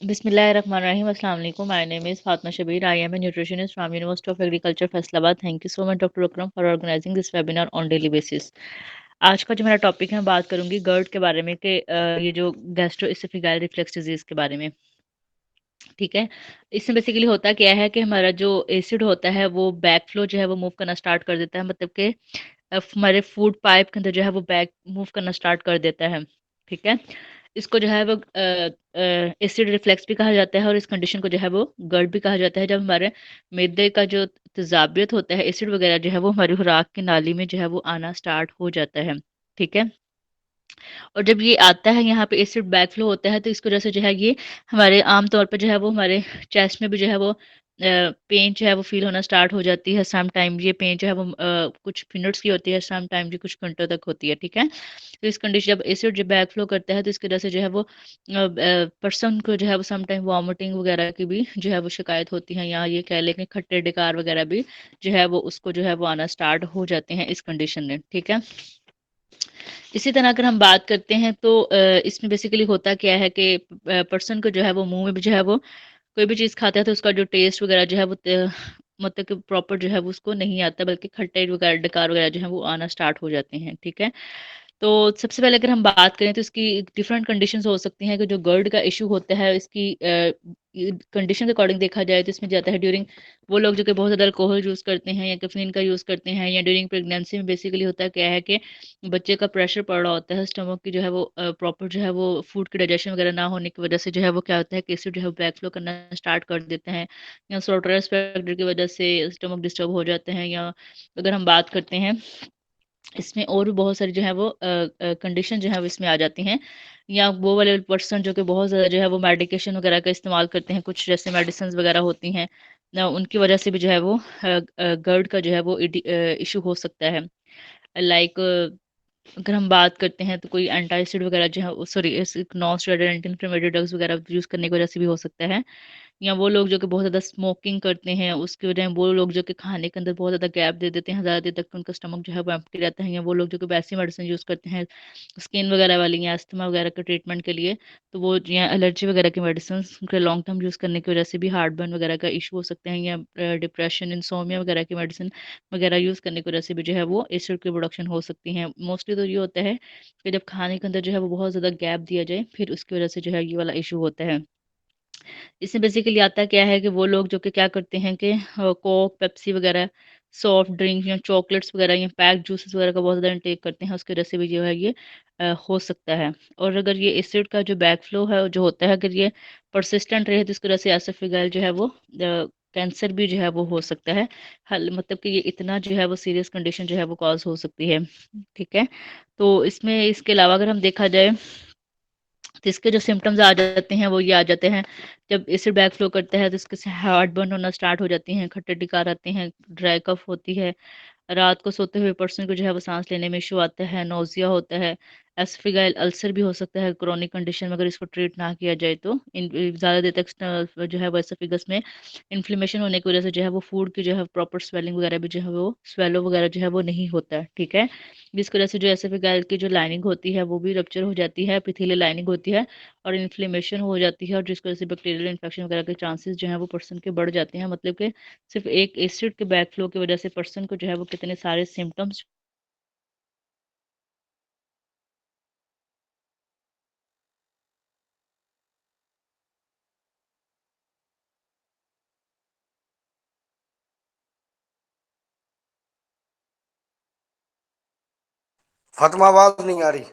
Bismillahirrahmanirrahim. Assalamu alaikum. My name is Fatma Shabir. I am a nutritionist from University of Agriculture, Faisalabad. Thank you so much, Dr. Akram, for organizing this webinar on daily basis. आज का जो मेरा topic है, मैं बात करूंगी GERD के बारे में कि ये जो गैस्ट्रोइसोफेगाइल रिफ्लक्स डिजीज के बारे में। ठीक है। इसमें बेसिकली होता क्या है कि हमारा जो एसिड होता है वो बैक फ्लो जो है वो मूव करना स्टार्ट कर देता है, मतलब कि हमारे फूड पाइप के अंदर जो है वो बैक मूव करना स्टार्ट कर देता है। ठीक है। इसको जो है वो एसिड रिफ्लेक्स भी कहा जाता है और इस कंडीशन को जो है वो GERD भी कहा जाता है, जब हमारे मैदे का जो तेजाबियत होता है, एसिड वगैरह जो है वो हमारी खुराक की नाली में जो है वो आना स्टार्ट हो जाता है। ठीक है। और जब ये आता है यहाँ पे एसिड बैकफ्लो होता है, तो इसकी वजह से जो है ये हमारे आम तौर पे जो है वो हमारे चेस्ट में भी जो है वो पेन जो है वो फील होना स्टार्ट हो जाती है। सम टाइम ये पेन जो है वो कुछ मिनट्स की होती है, सम टाइम ये कुछ घंटों तक होती है। ठीक है। तो इस कंडीशन जब एसिड जब बैकफ्लो करता है, तो इसकी वजह से जो है वो पर्सन को जो है वो सम टाइम वॉमिटिंग वगैरह की भी जो है वो शिकायत होती है, या ये कह लें कि खट्टे डकार वगैरह भी जो है वो उसको जो है वो आना स्टार्ट हो जाते हैं इस कंडीशन में। ठीक है। इसी तरह अगर हम बात करते हैं तो इसमें बेसिकली होता क्या है कि पर्सन को जो है वो मुंह में भी जो है वो कोई भी चीज़ खाता है तो उसका जो टेस्ट वगैरह जो है वो मतलब कि प्रॉपर जो है वो उसको नहीं आता, बल्कि खट्टे वगैरह डकार वगैरह जो है वो आना स्टार्ट हो जाते हैं। ठीक है। तो सबसे पहले अगर हम बात करें तो इसकी डिफरेंट कंडीशंस हो सकती हैं कि जो GERD का इशू होता है इसकी कंडीशन के अकॉर्डिंग देखा जाए तो इसमें जाता है ड्यूरिंग वो लोग जो कि बहुत ज़्यादा अल्कोहल यूज़ करते हैं या कैफीन का यूज़ करते हैं, या ड्यूरिंग प्रेगनेंसी में बेसिकली होता क्या है कि बच्चे का प्रेशर पड़ रहा होता है, स्टमक की जो है वो प्रॉपर जो है वो फूड की डाइजेशन वगैरह ना होने की वजह से जो है वो क्या होता है कि एसिड जो है बैक फ्लो करना स्टार्ट कर देते हैं, या सोल्टरस फैक्टर की वजह से स्टमक डिस्टर्ब हो जाते हैं, या अगर हम बात करते हैं इसमें और भी बहुत सारी जो है वो कंडीशन जो है वो इसमें आ जाती हैं, या वो वाले पर्सन जो कि बहुत ज़्यादा जो है वो मेडिकेशन वगैरह का इस्तेमाल करते हैं, कुछ जैसे मेडिसिन वगैरह होती हैं ना, उनकी वजह से भी जो है वो GERD का जो है वो इशू हो सकता है। लाइक अगर हम बात करते हैं तो कोई एंटासिड वगैरह जो है sorry non steroidal anti inflammatory drugs वगैरह यूज़ करने की वजह से भी हो सकता है, या वो लोग जो कि बहुत ज़्यादा स्मोकिंग करते हैं उसकी वजह, वो लोग जो कि खाने के अंदर बहुत ज़्यादा गैप दे देते हैं, ज़्यादा देर तक उनका स्टमक जो है वो एम्प्टी रहता है, या वो लोग जो कि वैसी मेडिसिन यूज़ करते हैं स्किन वगैरह वाली या अस्थमा वगैरह के ट्रीटमेंट के लिए, तो वो या एलर्जी वगैरह की मेडिसिन के लॉन्ग टर्म यूज़ करने की वजह से भी हार्ट बर्न वगैरह का इशू हो सकते हैं, या डिप्रेशन इंसोमिया वगैरह की मेडिसिन वगैरह यूज़ करने की वजह से भी जो है वो एसिड की प्रोडक्शन हो सकती है। मोस्टली तो ये होता है कि जब खाने के अंदर जो है वो बहुत ज़्यादा गैप दिया जाए, फिर उसकी वजह से जो है ये वाला इशू होता है। इसमें बेसिकली आता क्या है कि वो लोग जो कि क्या करते हैं कि कोक पेप्सी वगैरह सॉफ्ट ड्रिंक या चॉकलेट्स वगैरह या पैक जूसेस वगैरह का बहुत ज़्यादा इंटेक करते हैं, उसकी वजह से भी जो है ये हो सकता है। और अगर ये एसिड का जो बैक फ्लो है जो होता है, अगर ये परसिस्टेंट रहे तो इसकी वजह से एसोफेगाइल जो है वो कैंसर भी जो है वो हो सकता है। हल मतलब कि ये इतना जो है वो सीरियस कंडीशन जो है वो कॉज हो सकती है। ठीक है। तो इसमें इसके अलावा अगर हम देखा जाए तो इसके जो सिम्टम्स आ जाते हैं वो ये आ जाते हैं, जब एसिड बैक फ्लो करता है तो इसके से हार्ट बर्न होना स्टार्ट हो जाती हैं, खट्टे डकार आते हैं, ड्राई कफ होती है, रात को सोते हुए पर्सन को जो है वो सांस लेने में इशू आता है, नोजिया होता है, एसोफेगाइल अल्सर भी हो सकता है क्रोनिक कंडीशन में अगर इसको ट्रीट ना किया जाए तो। ज़्यादा देर तक जो है वो एसोफेगस में इन्फ्लेमेशन होने की वजह से जो है वो फूड की जो है प्रॉपर स्वेलिंग वगैरह भी जो है वो स्वेलो वगैरह जो है वो नहीं होता है। ठीक है। जिसकी वजह से जो एसोफेगाइल की जो लाइनिंग होती है वो भी रप्चर हो जाती है, एपिथेलियल लाइनिंग होती है और इन्फ्लेमेशन हो जाती है, और जिसकी वजह से बैक्टीरियल इन्फेक्शन वगैरह के चांसेस जो है वो पर्सन के बढ़ जाते हैं। मतलब कि सिर्फ एक एसिड के बैक फ्लो की वजह से पर्सन को जो है वो कितने सारे सिम्टम्स फातिमा आवाज नहीं आ रही।